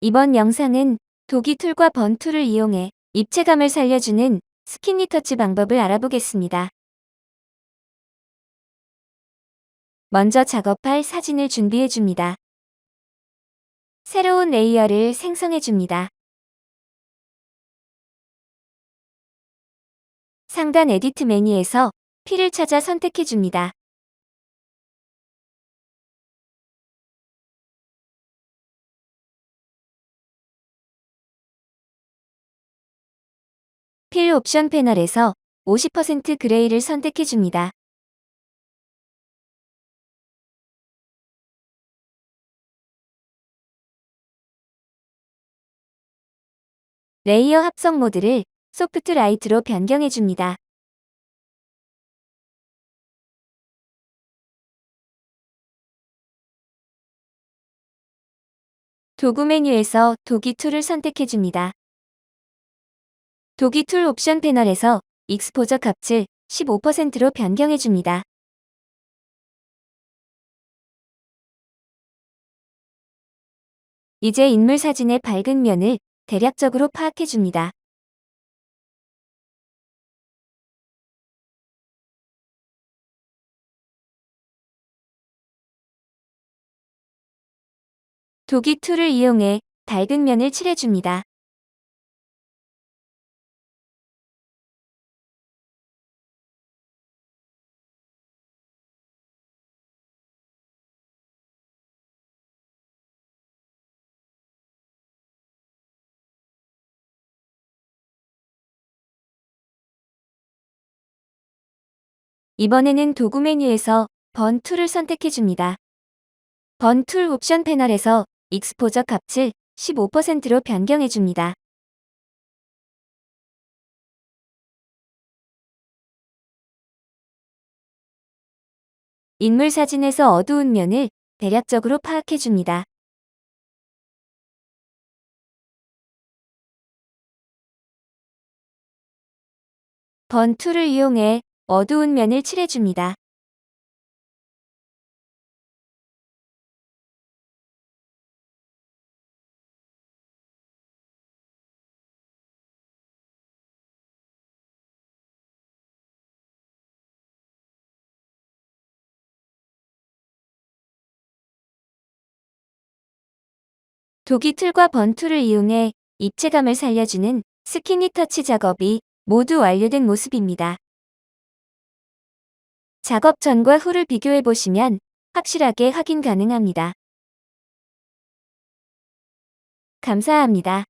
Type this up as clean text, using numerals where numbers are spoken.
이번 영상은 도기 툴과 번 툴을 이용해 입체감을 살려주는 스킨 리터치 방법을 알아보겠습니다. 먼저 작업할 사진을 준비해줍니다. 새로운 레이어를 생성해줍니다. 상단 에디트 메뉴에서 필을 찾아 선택해줍니다. 필 옵션 패널에서 50% 그레이를 선택해줍니다. 레이어 합성 모드를 소프트 라이트로 변경해줍니다. 도구 메뉴에서 도기 툴을 선택해줍니다. 도기 툴 옵션 패널에서 익스포저 값을 15%로 변경해줍니다. 이제 인물 사진의 밝은 면을 대략적으로 파악해줍니다. 도기 툴을 이용해 밝은 면을 칠해줍니다. 이번에는 도구 메뉴에서 번 툴을 선택해줍니다. 번 툴 옵션 패널에서 익스포저 값을 15%로 변경해줍니다. 인물 사진에서 어두운 면을 대략적으로 파악해줍니다. 번 툴을 이용해 어두운 면을 칠해줍니다. 도기 툴과 번 툴을 이용해 입체감을 살려주는 스킨 리터치 작업이 모두 완료된 모습입니다. 작업 전과 후를 비교해보시면 확실하게 확인 가능합니다. 감사합니다.